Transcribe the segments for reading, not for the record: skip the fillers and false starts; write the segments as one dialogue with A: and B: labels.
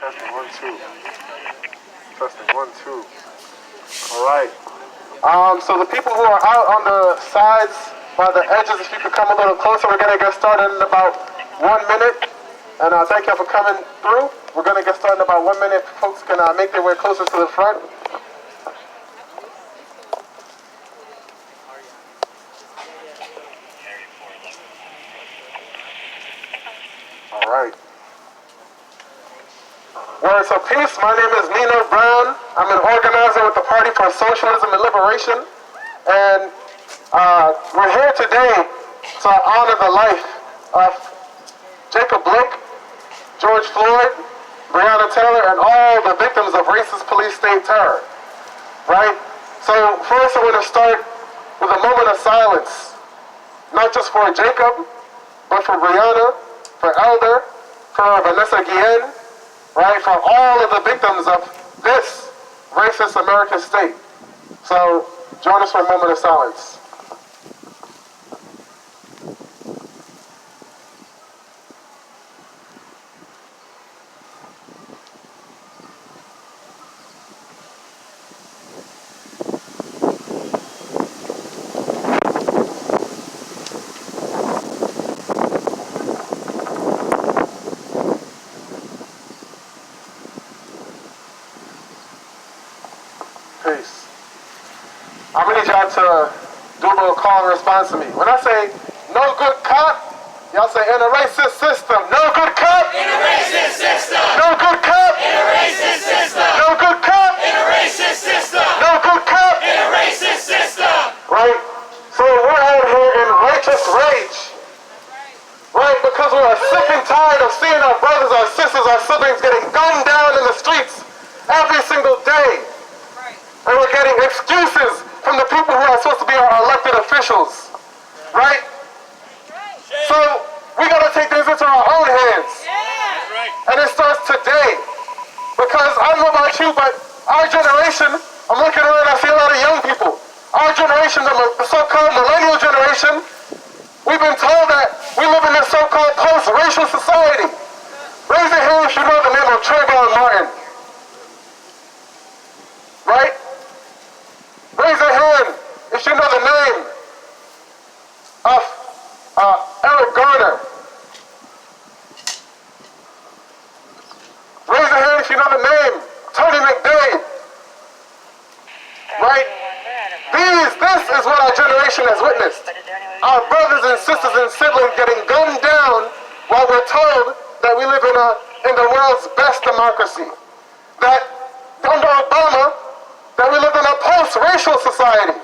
A: Testing, 1, 2. Testing, 1, 2. All right. So the people who are out on the sides, by the edges, if you could come a little closer, we're going to get started in about 1 minute. And thank you for coming through. We're going to get started in about 1 minute. Folks can make their way closer to the front. All right. Words of peace. My name is Nino Brown. I'm an organizer with the Party for Socialism and Liberation. And we're here today to honor the life of Jacob Blake, George Floyd, Breonna Taylor, and all the victims of racist police state terror. Right? So first I want to start with a moment of silence, not just for Jacob, but for Breonna, for Elder, for Vanessa Guillen, right, for all of the victims of this racist American state. So join us for a moment of silence. Peace. I'm gonna need y'all to do a little call and response to me. When I say no good cop, y'all say in a racist system. No good cop.
B: In a racist system.
A: No good cop.
B: In a racist system.
A: No good cop.
B: In a racist system.
A: No good cop.
B: In a racist system.
A: Right? So we're out here in righteous rage. Right? Because we're sick and tired of seeing our brothers, our sisters, our siblings getting gunned down in the streets every single day. And we're getting excuses from the people who are supposed to be our elected officials. Right? So we gotta take things into our own hands. And it starts today. Because I don't know about you, but our generation, I'm looking around, I see a lot of young people. Our generation, the so-called millennial generation, we've been told that we live in this so-called post-racial society. Raise your hand if you know the name of Trayvon Martin. Right? Raise your hand if you know the name of Eric Garner. Raise your hand if you know the name Tony McDade. Right? This is what our generation has witnessed. Our brothers and sisters and siblings getting gunned down while we're told that we live in the world's best democracy. That under Obama, that we live in a post-racial society.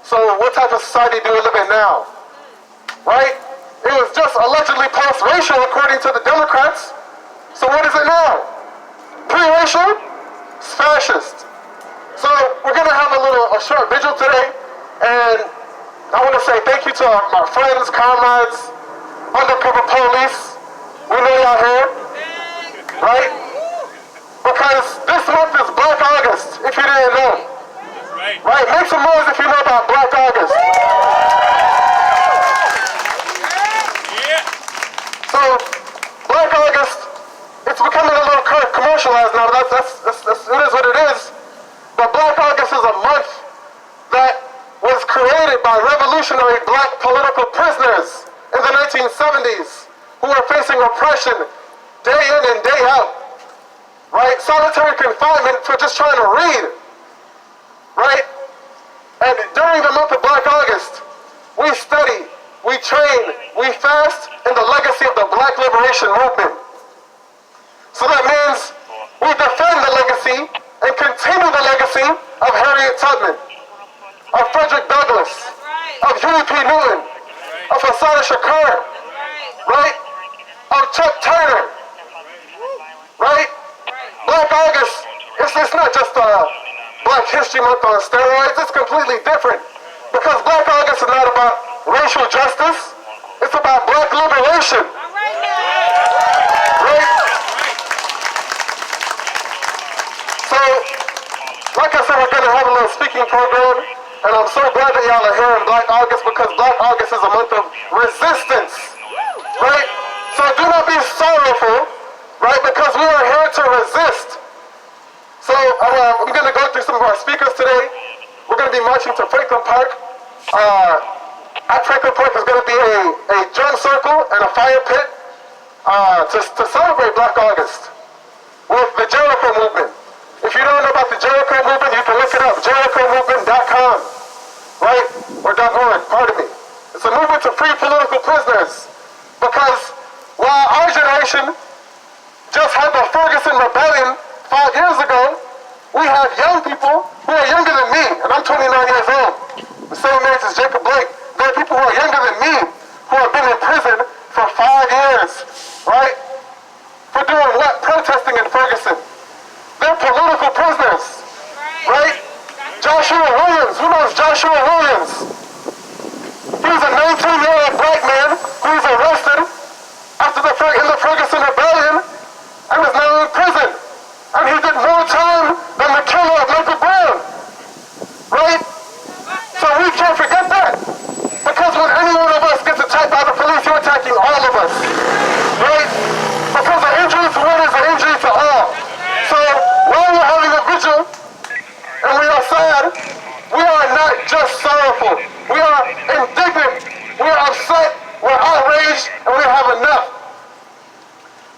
A: So what type of society do we live in now? Right? It was just allegedly post-racial according to the Democrats. So what is it now? Pre-racial? It's fascist. So we're going to have a short vigil today. And I want to say thank you to my friends, comrades, undercover police. We know y'all here. Right? Because this month is Black August, if you didn't know. Right? Make some noise if you know about Black August. So, Black August, it's becoming a little commercialized now. It is what it is. But Black August is a month that was created by revolutionary black political prisoners in the 1970s who were facing oppression day in and day out. Right? Solitary confinement for just trying to read. Right? And during the month of Black August, we study, we train, we fast in the legacy of the Black Liberation Movement. So that means we defend the legacy and continue the legacy of Harriet Tubman, of Frederick Douglass, of Huey P. Newton, of Assata Shakur, right? Of Chuck Turner, right? Black August, it's not just Black History Month on steroids, it's completely different. Because Black August is not about racial justice, it's about black liberation. Right? So, like I said, we're going to have a little speaking program, and I'm so glad that y'all are here in Black August because Black August is a month of resistance. Right? So do not be sorrowful, right? Because we are here to resist. our speakers today. We're going to be marching to Franklin Park. At Franklin Park is going to be a drum circle and a fire pit to celebrate Black August with the Jericho movement. If you don't know about the Jericho movement, you can look it up, jerichomovement.com, right? Or .org, pardon me. It's a movement to free political prisoners. Because while our generation just had the Ferguson Rebellion 5 years ago, we have young people who are younger than me, and I'm 29 years old, the same age as Jacob Blake. There are people who are younger than me who have been in prison for 5 years, right? For doing what? Protesting in Ferguson. They're political prisoners, right? Joshua Williams, who knows Joshua Williams? He was a 19-year-old black man who was arrested in the Ferguson Rebellion and is now in prison. And he did more time than the killer of Michael Brown, right? So we can't forget that. Because when any one of us gets attacked by the police, you're attacking all of us, right? Because an injury to one is an injury to all. So while we're having a vigil and we are sad, we are not just sorrowful. We are indignant. We are upset. We're outraged, and we have enough.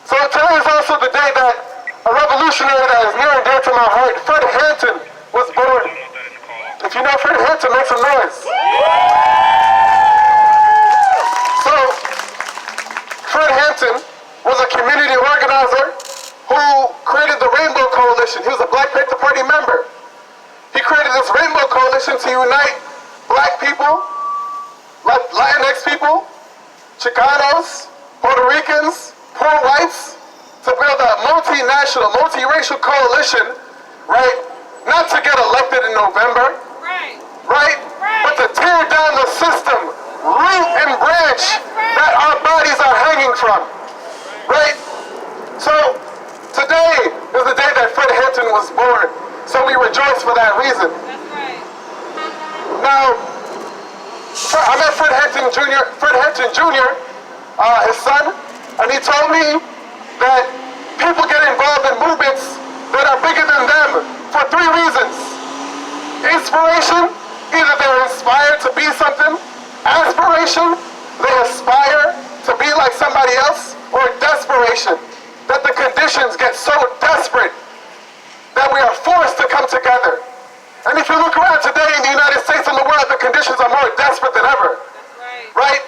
A: So today is also the day that a revolutionary that is near and dear to my heart, Fred Hampton, was born. If you know Fred Hampton, make some noise. So, Fred Hampton was a community organizer who created the Rainbow Coalition. He was a Black Panther Party member. He created this Rainbow Coalition to unite black people, Latinx people, Chicanos, Puerto Ricans, poor whites, to build a multinational, multiracial coalition, right? Not to get elected in November, right? But to tear down the system, root and branch that our bodies are hanging from, right? So today is the day that Fred Hampton was born. So we rejoice for that reason. Now, I met Fred Hampton Jr., his son, and he told me that people get involved in movements that are bigger than them for 3 reasons. Inspiration, either they're inspired to be something. Aspiration, they aspire to be like somebody else. Or desperation, that the conditions get so desperate that we are forced to come together. And if you look around today in the United States and the world, the conditions are more desperate than ever. Right?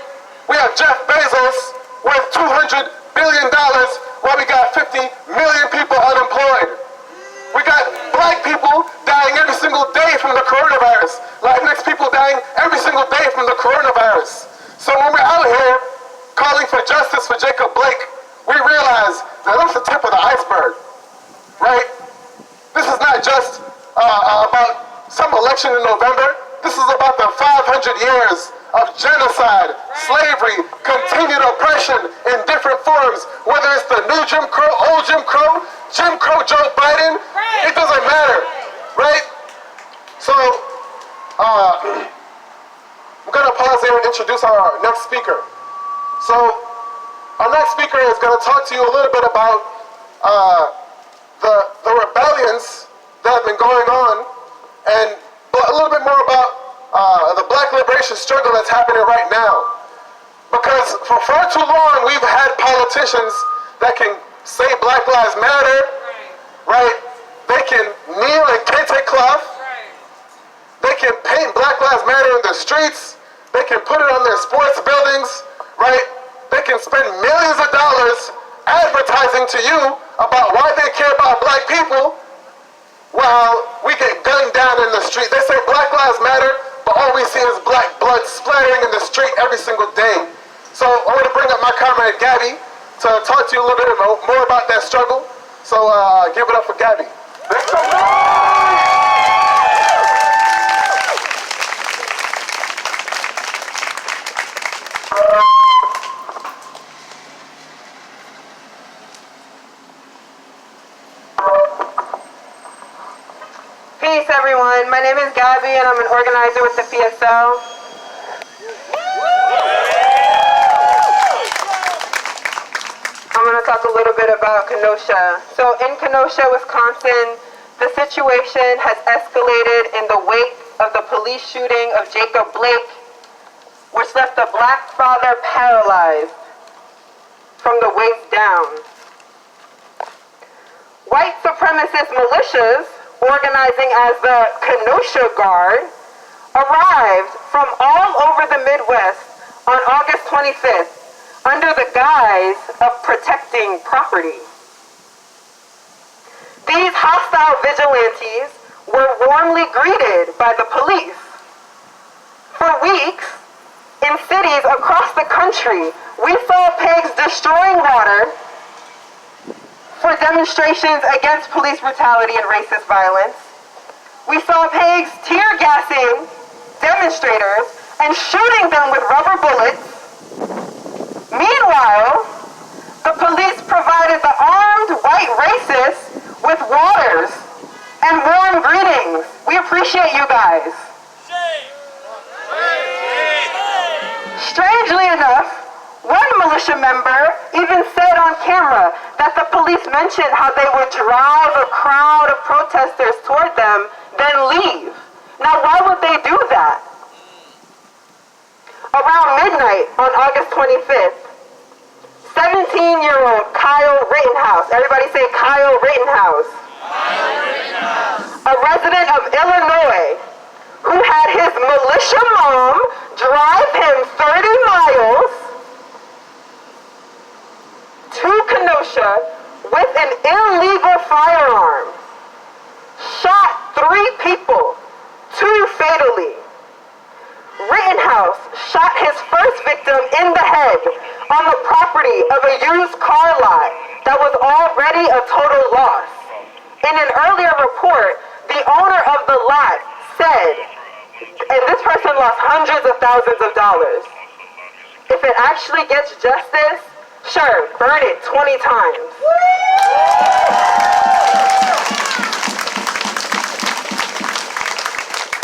A: We have Jeff Bezos worth $200 billion while we got 50 million people unemployed. We got black people dying every single day from the coronavirus. Latinx people dying every single day from the coronavirus. So when we're out here calling for justice for Jacob Blake, we realize that that's the tip of the iceberg, right? This is not just about some election in November. This is about the 500 years of genocide, slavery, continued oppression in different forms, whether it's the new Jim Crow, old Jim Crow Joe Biden, it doesn't matter, right? So, I'm gonna pause here and introduce our next speaker. So, our next speaker is gonna talk to you a little bit about the rebellions that have been going on, and a little bit more about the black liberation struggle that's happening right now. Because for far too long, we've had politicians that can say Black Lives Matter, right? They can kneel in kente cloth. They can paint Black Lives Matter in the streets. They can put it on their sports buildings, right? They can spend millions of dollars advertising to you about why they care about black people while we get gunned down in the street. They say Black Lives Matter, but all we see is black blood splattering in the street every single day. So I want to bring up my comrade Gabby to talk to you a little bit more about that struggle. So give it up for Gabby.
C: Peace, everyone. My name is Gabby, and I'm an organizer with the PSL. I'm going to talk a little bit about Kenosha. So in Kenosha, Wisconsin, The situation has escalated in the wake of the police shooting of Jacob Blake, which left a black father paralyzed from the waist down. White supremacist militias, organizing as the Kenosha Guard, arrived from all over the Midwest on August 25th under the guise of protecting property. These hostile vigilantes were warmly greeted by the police. For weeks, in cities across the country, we saw pigs destroying water for demonstrations against police brutality and racist violence. We saw pigs tear gassing demonstrators and shooting them with rubber bullets. Meanwhile, the police provided the armed white racists with waters and warm greetings. We appreciate you guys. Strangely enough, one militia member even said on camera that the police mentioned how they would drive a crowd of protesters toward them, then leave. Now, why would they do that? Around midnight on August 25th, 17-year-old Kyle Rittenhouse, everybody say Kyle Rittenhouse, a resident of Illinois, who had his militia mom drive him 30 miles to Kenosha with an illegal firearm, shot 3 people, 2 fatally. Rittenhouse shot his first victim in the head on the property of a used car lot that was already a total loss. In an earlier report, the owner of the lot said, and this person lost hundreds of thousands of dollars. If it actually gets justice, sure, burn it 20 times.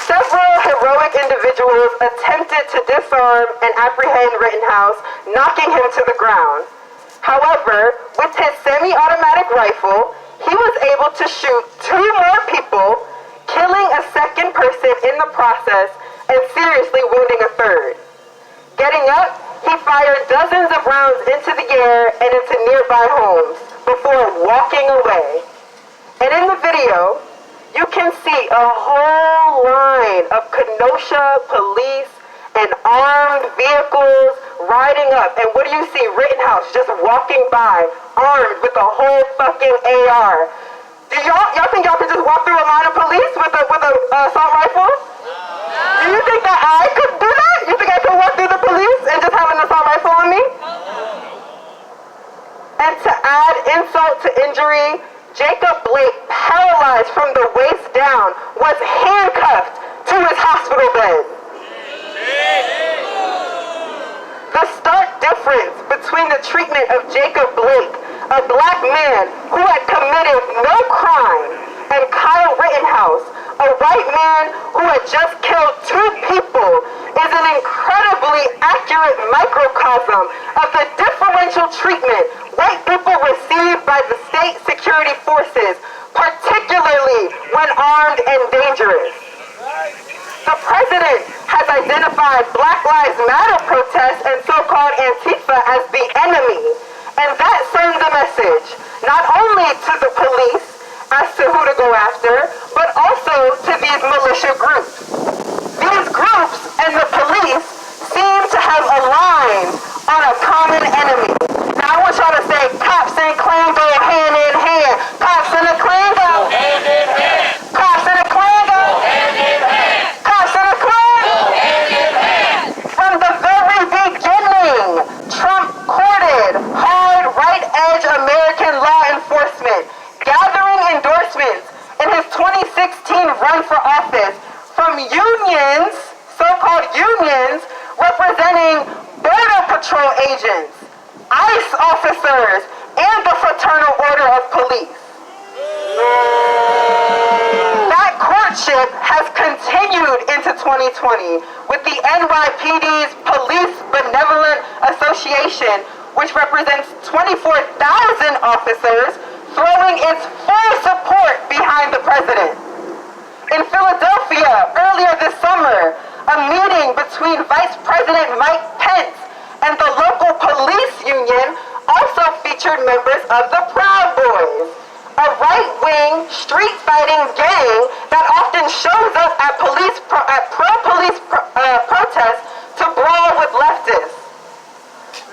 C: Several heroic individuals attempted to disarm and apprehend Rittenhouse, knocking him to the ground. However, with his semi-automatic rifle, he was able to shoot 2 more people, killing a second person in the process and seriously wounding a third. Getting up, he fired dozens of rounds into the air and into nearby homes before walking away. And in the video, you can see a whole line of Kenosha police and armed vehicles riding up. And what do you see? Rittenhouse just walking by, armed with a whole fucking AR. Do y'all think y'all can just walk through a line of police with a assault rifle? Do you think that I could do that? You think I could walk through the police and just have an assault rifle on me? And to add insult to injury, Jacob Blake, paralyzed from the waist down, was handcuffed to his hospital bed. The stark difference between the treatment of Jacob Blake, a black man who had committed no crime, and Kyle Rittenhouse, a white man who had just killed 2 people, is an incredibly accurate microcosm of the differential treatment white people receive by the state security forces, particularly when armed and dangerous. The president has identified Black Lives Matter protests and so-called Antifa as the enemy, and that sends a message not only to the police as to who to go after, but also to these militia groups. These groups and the police seem to have aligned on a common enemy. Now I want y'all to say, cops and Klan go hand in hand. Cops and the Klan go hand in hand. Cops and the Klan go hand in hand. Cops and the Klan go hand in hand. From the very beginning, Trump courted hard right-edge American law enforcement, gathering endorsements in his 2016 run for office from unions, so-called unions, representing Border Patrol agents, ICE officers, and the Fraternal Order of Police. That courtship has continued into 2020 with the NYPD's Police Benevolent Association, which represents 24,000 officers, throwing its full support behind the president. between Vice President Mike Pence and the local police union also featured members of the Proud Boys, a right-wing, street-fighting gang that often shows up at pro-police protests to brawl with leftists.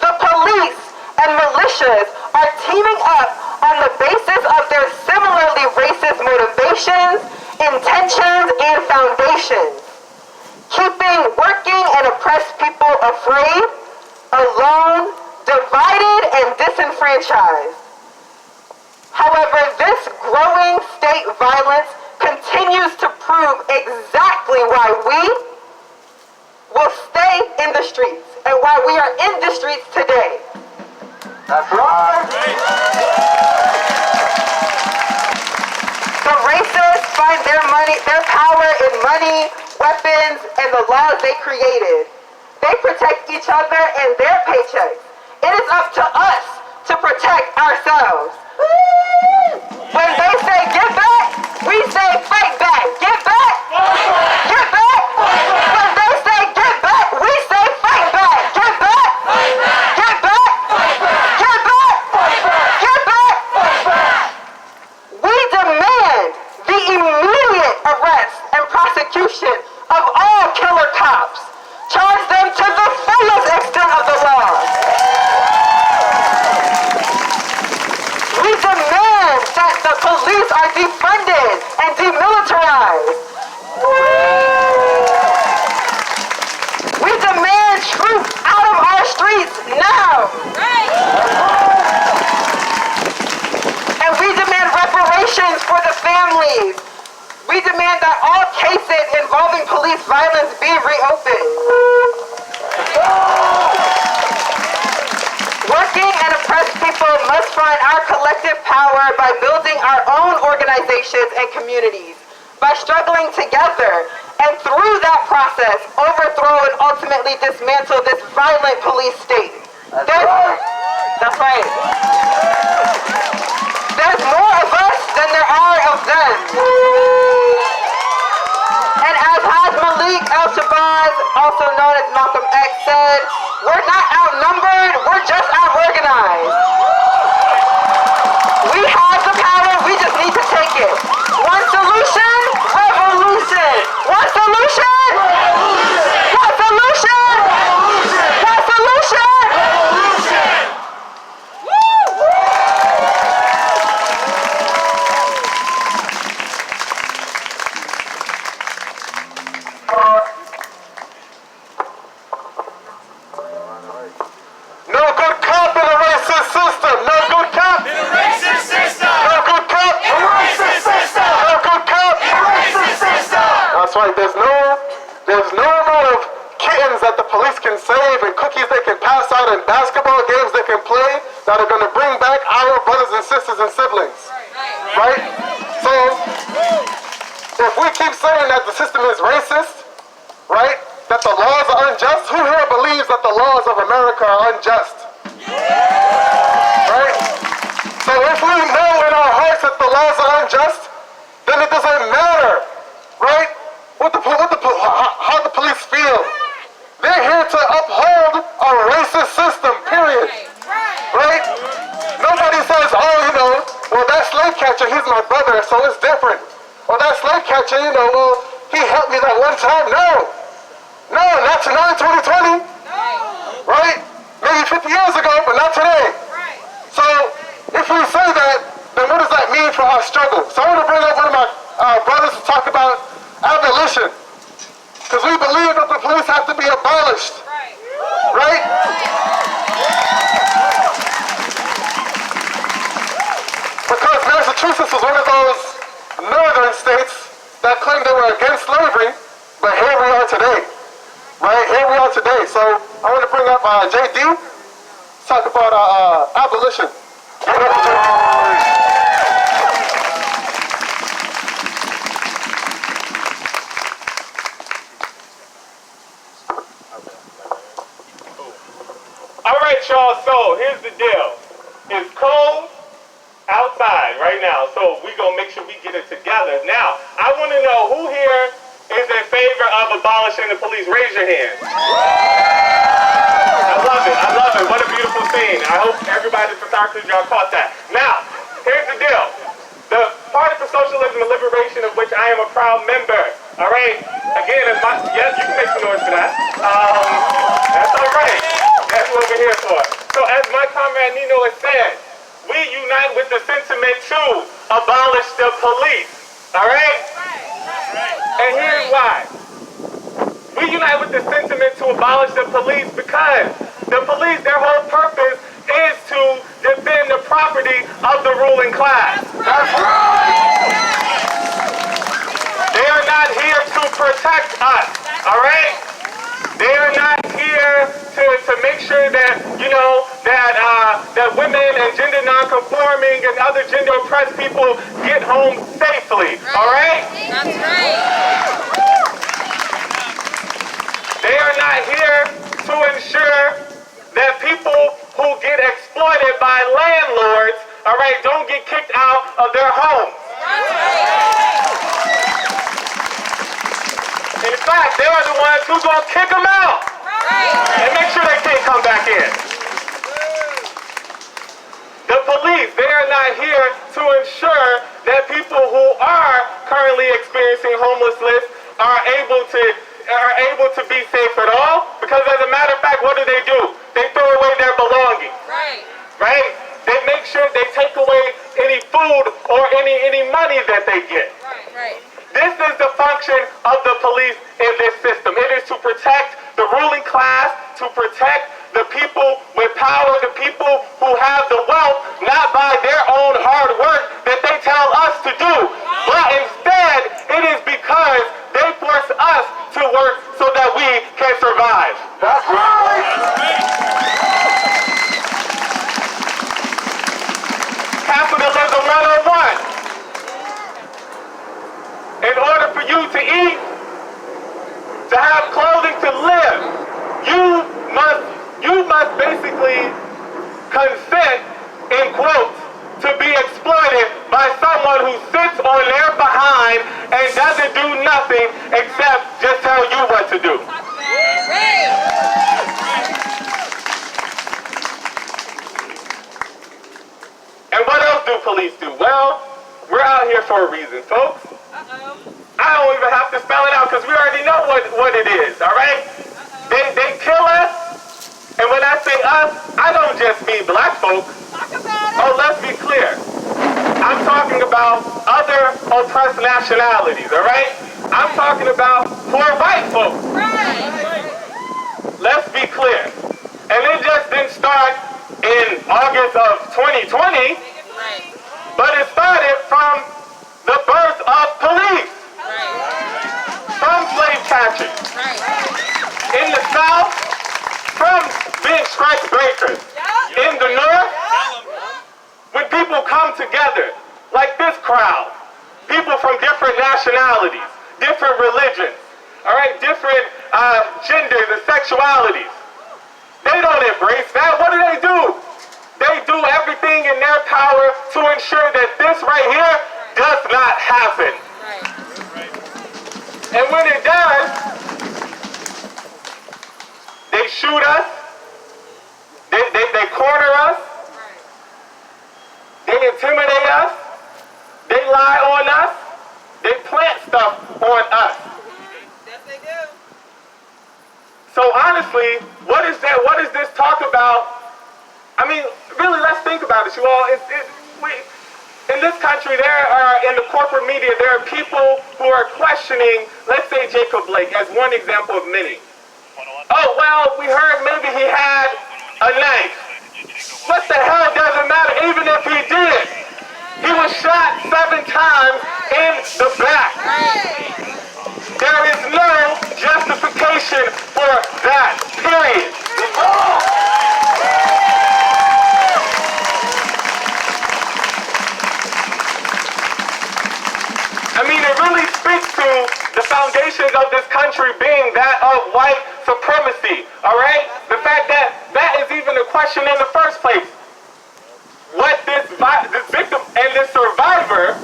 C: The police and militias are teaming up on the basis of their similarly racist motivations, intentions, and foundations, keeping working and oppressed people afraid, alone, divided, and disenfranchised. However, this growing state violence continues to prove exactly why we will stay in the streets and why we are in the streets today.
A: That's right.
C: The racists find their power in money, weapons, and the laws they created. They protect each other and their paychecks. It is up to us to protect ourselves. When they say get back, we say fight back. Get back, get back. When they say get back, we say fight back. Get back, get back, get back, get back. We demand the immediate arrest and prosecution of all killer cops. Charge them to the fullest extent of the law. We demand that the police are defunded and demilitarized. We demand troops out of our streets now. And we demand reparations for the families. We demand that all cases involving police violence be reopened. Working and oppressed people must find our collective power by building our own organizations and communities, by struggling together, and through that process, overthrow and ultimately dismantle this violent police state. That's right. There's more of us than there are of them. And as Haj Malik El-Shabazz, also known as Malcolm X, said, we're not outnumbered, we're just out-organized. We have the power, we just need to take it. One solution, revolution. One solution, revolution. One solution, revolution. One solution, revolution.
A: No good cop in a racist system. No good cop.
B: In a racist system.
A: No good cop.
B: In a racist system.
A: No good cop.
B: In a racist system.
A: That's right. There's no amount of kittens that the police can save and cookies they can pass out and basketball games they can play that are going to bring back our brothers and sisters and siblings. Right? So, if we keep saying that the system is racist, right, that the laws are unjust, who here believes that the laws of America are unjust? Right? So if we know in our hearts that the laws are unjust, then it doesn't matter, right, how the police feel. They're here to uphold a racist system, period. Right? Nobody says, oh, well, that slave catcher, he's my brother, so it's different. Or that slave catcher, well, he helped me that one time. No, not tonight in 2020. Right? Maybe 50 years ago, but not today. So, if we say that, then what does that mean for our struggle? So I want to bring up one of my brothers to talk about abolition. Because we believe that the police have to be abolished. Right? Because Massachusetts was one of those northern states that claimed they were against slavery, but here we are today. Right? Here we are today. So I want to bring up JD to talk about abolition. Give it up to JD.
D: All right, y'all, so here's the deal. It's cold outside right now, so we're going to make sure we get it together. Now, I want to know who here is in favor of abolishing the police? Raise your hand. I love it. I love it. What a beautiful scene. I hope everybody at the Socrates, y'all caught that. Now, here's the deal. The Party for Socialism and Liberation, of which I am a proud member. All right. Again, yes, you can make some noise for that. That's all right. That's what we're here for. So, as my comrade Nino has said, we unite with the sentiment to abolish the police. All right. And here's why. We unite with the sentiment to abolish the police because the police, their whole purpose is to defend the property of the ruling class. That's right. They are not here to protect us, all right? They are not here to make sure that, you know, that women and gender non-conforming and other gender oppressed people get home safely, all right?
B: That's right.
D: They are not here to ensure that people who get exploited by landlords, all right, don't get kicked out of their homes. In fact, they are the ones who's going to kick them out and make sure they can't come back in. The police, they are not here to ensure that people who are currently experiencing homelessness are able to be safe at all, because as a matter of fact, what do? They throw away their belongings. Right? They make sure they take away any food or any money that they get. This is the function of the police in this system. It is to protect the ruling class, to protect the people with power, the people who have the wealth, not by their own hard work that they tell us to do, but instead it is because they force us to work so that we can survive.
A: That's right.
D: Capitalism 101. In order for you to eat, to have clothing to live, you must basically consent, in quotes, to be exploited by someone who sits on their behind and doesn't do nothing except just tell you what to do. And what else do police do? Well, we're out here for a reason, folks. I don't even have to spell it out because we already know what it is, all right? They kill us, and when I say us, I don't just mean black folks. Oh, let's be clear. I'm talking about other oppressed nationalities, all right? I'm talking about poor white folks. Let's be clear. And it just didn't start in August of 2020, but it started from the birth of police, from slave catchers, in the South, from being strike breakers, in the North, when people come together, like this crowd, people from different nationalities, different religions, all right, different genders and sexualities, they don't embrace that. What do? They do everything in their power to ensure that this right here does not happen. And when it does, they shoot us, they corner us, they intimidate us, they lie on us, they plant stuff on us. So honestly, what is that? What does this talk about? I mean, really, let's think about it, you all. In this country, in the corporate media, there are people who are questioning, let's say Jacob Blake, as one example of many. Oh, well, we heard maybe he had a knife. What the hell doesn't matter, even if he did? He was shot 7 times in the back. There is no justification for that, period. I mean, it really speaks to the foundations of this country being that of white supremacy, all right? The fact that that is even a question in the first place. What this victim and this survivor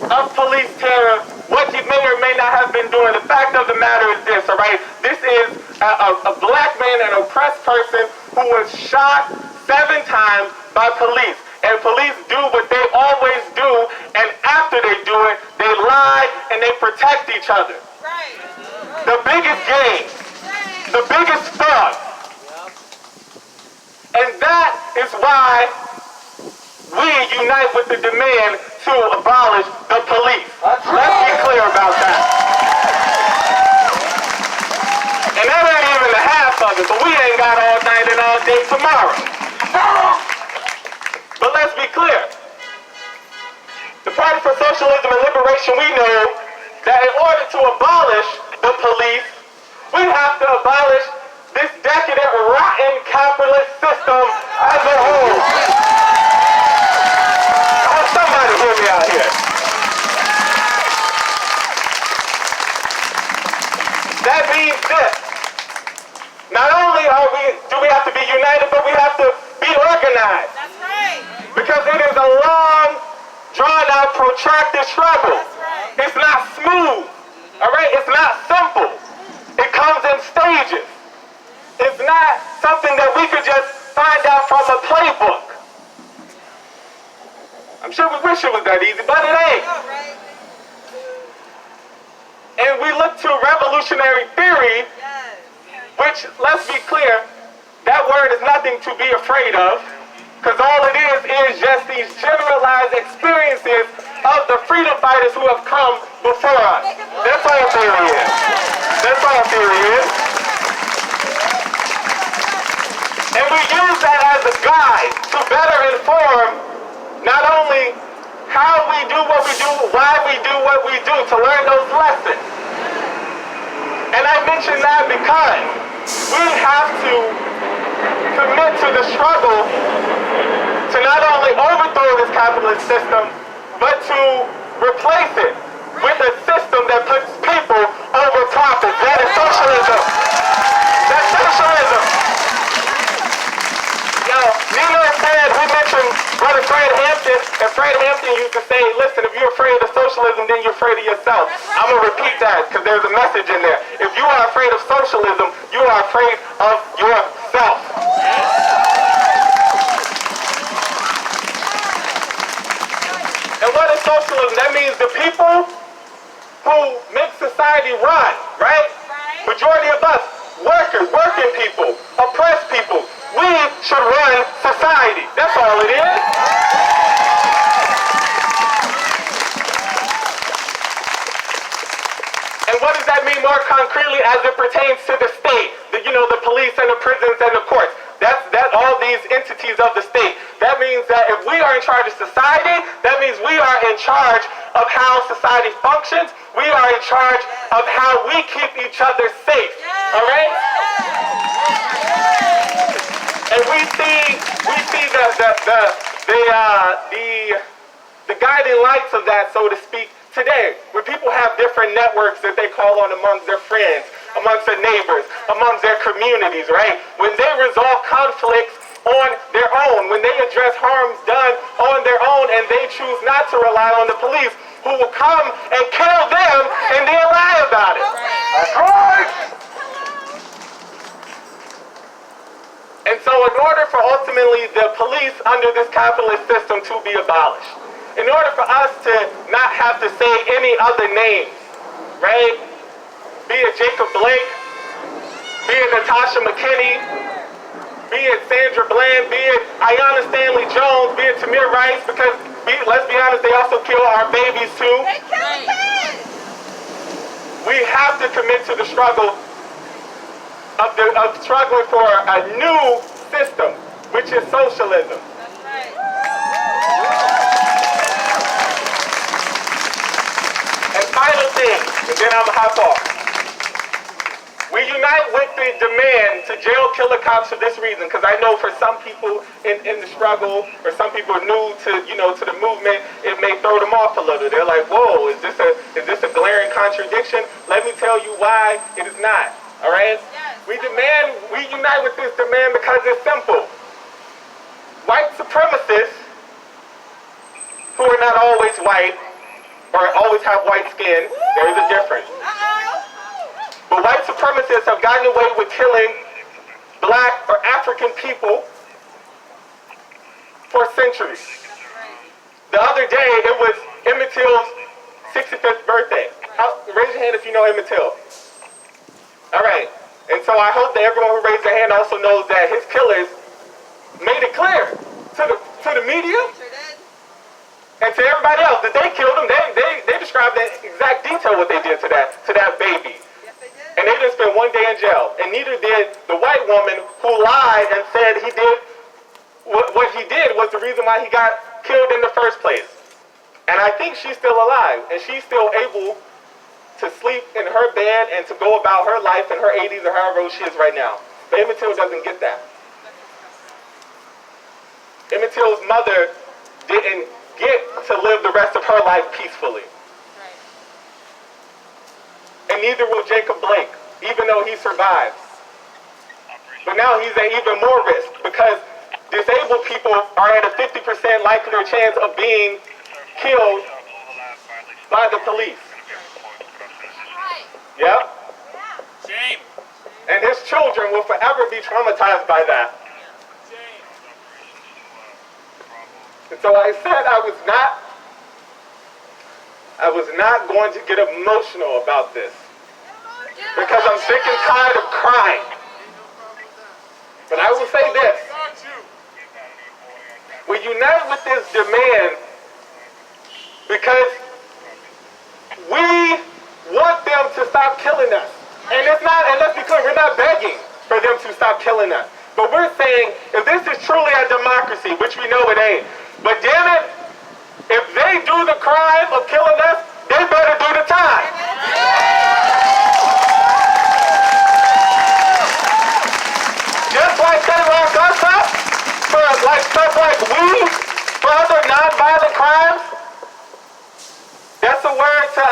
D: of police terror, what what he may or may not have been doing. The fact of the matter is this, all right? This is a black man, an oppressed person who was shot 7 times by police. And police do what they always do, and after they do it, they lie and they protect each other. The biggest game, the biggest thug. And that is why we unite with the demand to abolish the police. Let's be clear about that. And that ain't even the half of it, but we ain't got all night and all day tomorrow. But let's be clear. The Party for Socialism and Liberation, we know that in order to abolish the police, we have to abolish this decadent, rotten capitalist system as a whole. Somebody hear me out here. That means this. Not only do we have to be united, but we have to be organized.
B: That's right.
D: Because it is a long, drawn-out, protracted struggle. It's not smooth. All right? It's not simple. It comes in stages. It's not something that we could just find out from a playbook. I'm sure we wish it was that easy, but it ain't. And we look to revolutionary theory, which, let's be clear, that word is nothing to be afraid of, because all it is just these generalized experiences of the freedom fighters who have come before us. That's all theory is. That's all theory is. And we use that as a guide to better inform not only how we do what we do, why we do what we do, to learn those lessons. And I mention that because we have to commit to the struggle to not only overthrow this capitalist system, but to replace it with a system that puts people over profits. That is socialism. That's socialism. Now, Nino said, we mentioned Brother Fred Hampton, and Fred Hampton used to say, listen, if you're afraid of socialism, then you're afraid of yourself. I'm going to repeat that because there's a message in there. If you are afraid of socialism, you are afraid of yourself. And what is socialism? That means the people who make society run, right? Majority of us, workers, working people, oppressed people, we should run society. That's all it is. And what does that mean more concretely as it pertains to the state? The police and the prisons and the courts. That's all these entities of the state. That means that if we are in charge of society, that means we are in charge of how society functions. We are in charge of how we keep each other safe. All right? And we see the guiding lights of that, so to speak, today, where people have different networks that they call on amongst their friends, amongst their neighbors, amongst their communities, right? When they resolve conflicts on their own, when they address harms done on their own, and they choose not to rely on the police, who will come and kill them and then lie about it. That's right! And so in order for ultimately the police under this capitalist system to be abolished, in order for us to not have to say any other names, right? Be it Jacob Blake, be it Natasha McKinney, be it Sandra Bland, be it Ayanna Stanley Jones, be it Tamir Rice, because let's be honest, they also kill our babies too.
B: They kill kids.
D: We have to commit to the struggle of struggling for a new system, which is socialism.
B: That's right.
D: And final thing, and then I'm gonna hop off. We unite with the demand to jail killer cops for this reason, because I know for some people in the struggle, or some people new to to the movement, it may throw them off a little. They're like, whoa, is this a glaring contradiction? Let me tell you why it is not. All right? We unite with this demand because it's simple. White supremacists, who are not always white, or always have white skin. There is a difference. But white supremacists have gotten away with killing black or African people for centuries. The other day, it was Emmett Till's 65th birthday. Raise your hand if you know Emmett Till. All right. And so I hope that everyone who raised their hand also knows that his killers made it clear to the media and to everybody else that they killed him. They described in exact detail what they did to that baby. And they didn't spend one day in jail. And neither did the white woman who lied and said he did what he did was the reason why he got killed in the first place. And I think she's still alive, and she's still able to sleep in her bed and to go about her life in her 80s or however old she is right now. But Emmett Till doesn't get that. Emmett Till's mother didn't get to live the rest of her life peacefully. And neither will Jacob Blake, even though he survived. But now he's at even more risk because disabled people are at a 50% likelier chance of being killed by the police. Yep.
B: Shame.
D: And his children will forever be traumatized by that. And so I said I was not going to get emotional about this because I'm sick and tired of crying. But I will say this. We unite with this demand because we want them to stop killing us. And it's not, and let's be clear, we're not begging for them to stop killing us. But we're saying, if this is truly a democracy, which we know it ain't, but damn it, if they do the crime of killing us, they better do the time. Just like they lock us up for like stuff like weed, for other non-violent crimes, that's a word to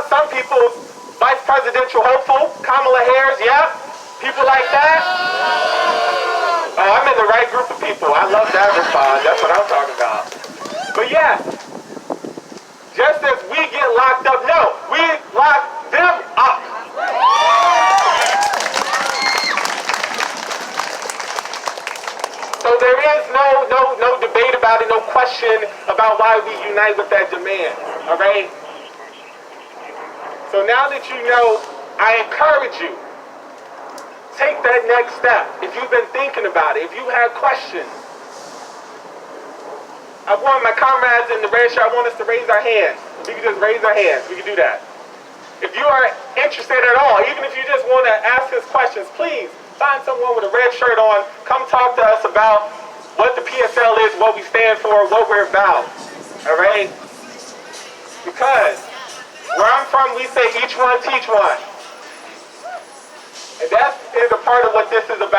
D: some people's vice presidential hopeful, Kamala Harris, yeah, people like that. Oh, I'm in the right group of people. I love that response. That's what I'm talking about. But yeah, just as we get locked up, no, we lock them up. So there is no debate about it, no question about why we unite with that demand, all right? So now that you know, I encourage you, take that next step. If you've been thinking about it, if you had questions, I want my comrades in the red shirt, I want us to raise our hands. If we can just raise our hands, we can do that. If you are interested at all, even if you just want to ask us questions, please find someone with a red shirt on, come talk to us about what the PSL is, what we stand for, what we're about, all right? Because where I'm from, we say each one teach one. And that is a part of what this is about.